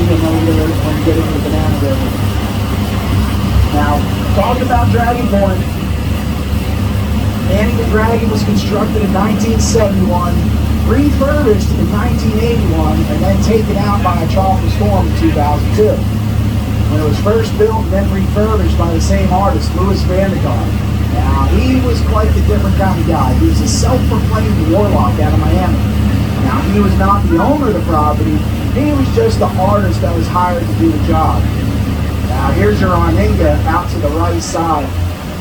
canyon over there when you get into the Banana River. Now, talking about Dragonborn, Manny the Dragon was constructed in 1971, refurbished in 1981, and then taken out by a tropical storm in 2002. When it was first built and then refurbished by the same artist, Louis Van der Gaar. Now, he was quite the different kind of guy. He was a self-proclaimed warlock out of Miami. Now, he was not the owner of the property. He was just the artist that was hired to do the job. Now, here's your Oninga out to the right side.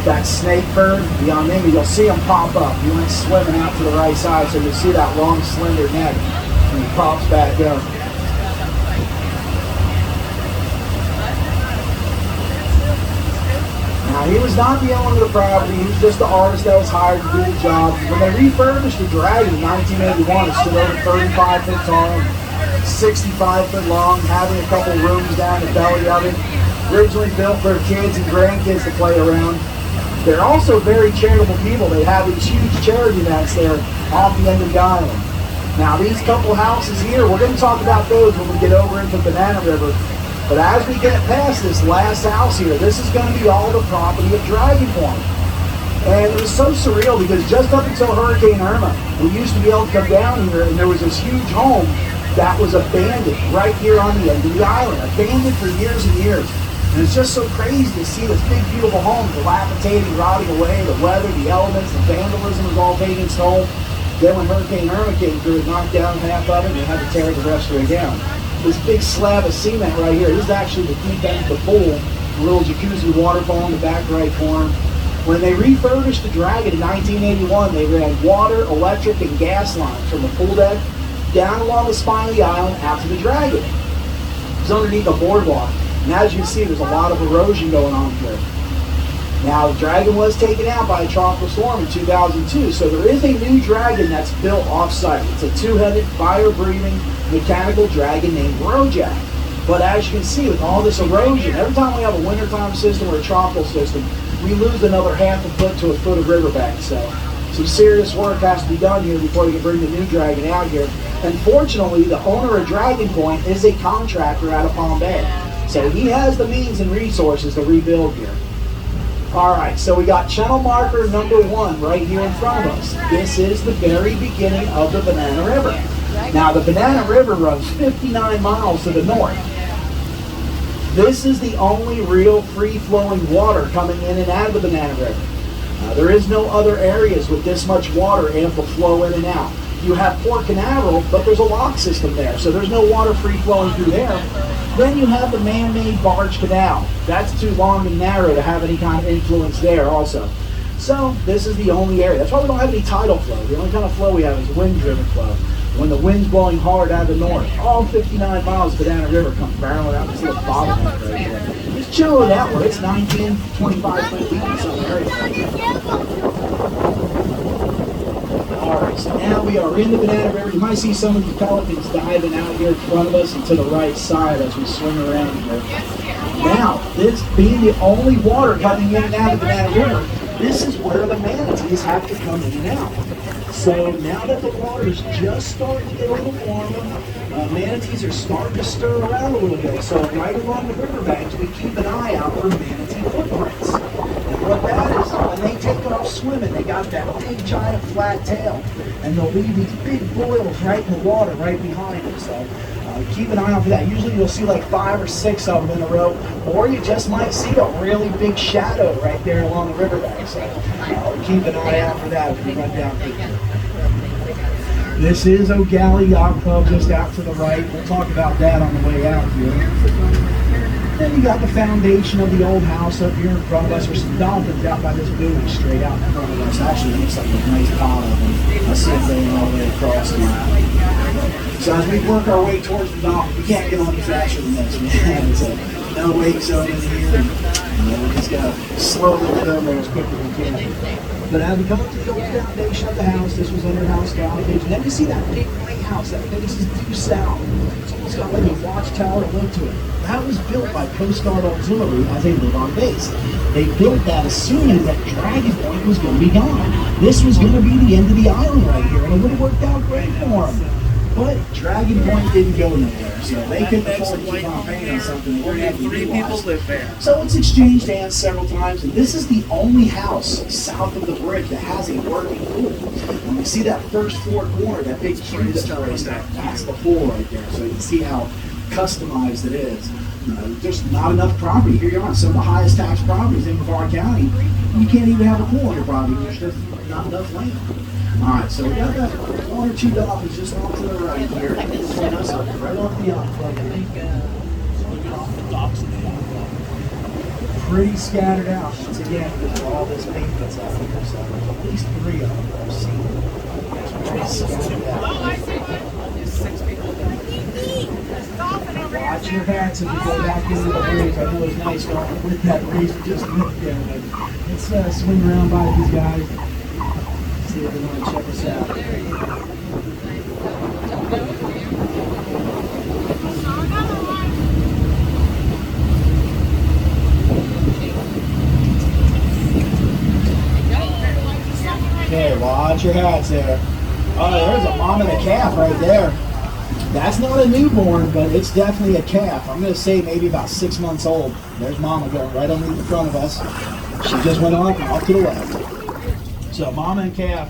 That snake bird, the Oninga, you'll see him pop up. He went swimming out to the right side, so you'll see that long, slender neck, and he pops back up. Now, he was not the owner of the property. He was just the artist that was hired to do the job. When they refurbished the Dragon in 1981, it stood over 35 foot tall, 65 foot long, having a couple rooms down the belly of it. Originally built for kids and grandkids to play around. They're also very charitable people. They have these huge charity events there off the end of the island. Now, these couple houses here, we're going to talk about those when we get over into Banana River. But as we get past this last house here, this is going to be all the property of Dragonborn. And it was so surreal because just up until Hurricane Irma, we used to be able to come down here and there was this huge home that was abandoned right here on the end of the island. Abandoned for years and years. And it's just so crazy to see this big, beautiful home dilapidating, rotting away, the weather, the elements, the vandalism was all taking its toll. Then when Hurricane Irma came through, it knocked down half of it and they had to tear the rest of it down. This big slab of cement right here, this is actually the deep end of the pool, a little jacuzzi waterfall in the back right corner. When they refurbished the Dragon in 1981, they ran water, electric, and gas lines from the pool deck down along the spine of the island out to the Dragon. It was underneath a boardwalk. And as you can see, there's a lot of erosion going on here. Now, the Dragon was taken out by a tropical storm in 2002, so there is a new Dragon that's built off-site. It's a two-headed, fire-breathing, mechanical dragon named Rojak. But as you can see, with all this erosion, every time we have a wintertime system or a tropical system, we lose another half a foot to a foot of riverbank. So some serious work has to be done here before we can bring the new Dragon out here. Unfortunately, the owner of Dragonborn is a contractor out of Palm Bay. So he has the means and resources to rebuild here. Alright, so we got channel marker number 1 right here in front of us. This is the very beginning of the Banana River. Now, the Banana River runs 59 miles to the north. This is the only real free-flowing water coming in and out of the Banana River. There is no other areas with this much water able to flow in and out. You have Port Canaveral, but there's a lock system there, so there's no water free-flowing through there. Then you have the man-made barge canal. That's too long and narrow to have any kind of influence there also. So this is the only area. That's why we don't have any tidal flow. The only kind of flow we have is wind-driven flow. When the wind's blowing hard out of the north, all 59 miles of the Banana River comes barreling out to the bottom of it right here. Just chill it out where it's 19, 25 foot deep in some areas. Alright, so now we are in the Banana River. You might see some of the pelicans diving out here in front of us and to the right side as we swing around here. Now, this being the only water coming in and out of the Banana River, this is where the manatees have to come in and out. So now that the water is just starting to get a little warmer, manatees are starting to stir around a little bit. So right along the riverbanks, we keep an eye out for manatee footprints. And what that is, when they take off swimming, they got that big, giant, flat tail. And they'll leave these big boils right in the water right behind them. So keep an eye out for that. Usually you'll see like 5 or 6 of them in a row, or you just might see a really big shadow right there along the riverbank. So keep an eye out for that as we run down here. This is Galley Yacht Club just out to the right. We'll talk about that on the way out here. Then you got the foundation of the old house up here in front of us. There's some dolphins out by this building straight out in front of us. Actually, it looks like a nice pond of them. I see them going all the way across the So as we work our way towards the dolphin, we can't get on any faster than this, man. It's no wake zone in here. We just got to slowly get over there as quickly as we can. But as we come up to the old foundation of the house, this was under house foundation. Then you see that big lighthouse. That this is due south. It's almost got like a watchtower look to it. That was built by Coast Guard Auxiliary as they live on base. They built that assuming that Dragonborn was going to be gone. This was going to be the end of the island right here, and it would have worked out great for them. But Dragonborn didn't go nowhere, so they couldn't afford to keep on paying on something. Only 3 people live there. So it's exchanged hands several times, and this is the only house south of the bridge that has a working pool. When you see that first floor corner, that big cube that's raised there, that's the pool right there. So you can see how customized it is. There's not enough property. Here you are, some of the highest tax properties in Brevard County. You can't even have a pool on your property. There's just not enough land. All right, so we got that $1 or $2 just off to the right here. Right off the yacht. Pretty scattered out once again because of all this paint that's out here. So at least 3 of them I've seen. Pretty scattered out. Watch your hats as you go back into the breeze. I know it's nice going with that breeze. We just looked there, but let's swing around by these guys. See if they want to check us out. Okay, watch your hats there. Oh, there's a mom and a calf right there. That's not a newborn, but it's definitely a calf. I'm going to say maybe about 6 months old. There's mama going right underneath the front of us. She just went off to the left. So mama and calf.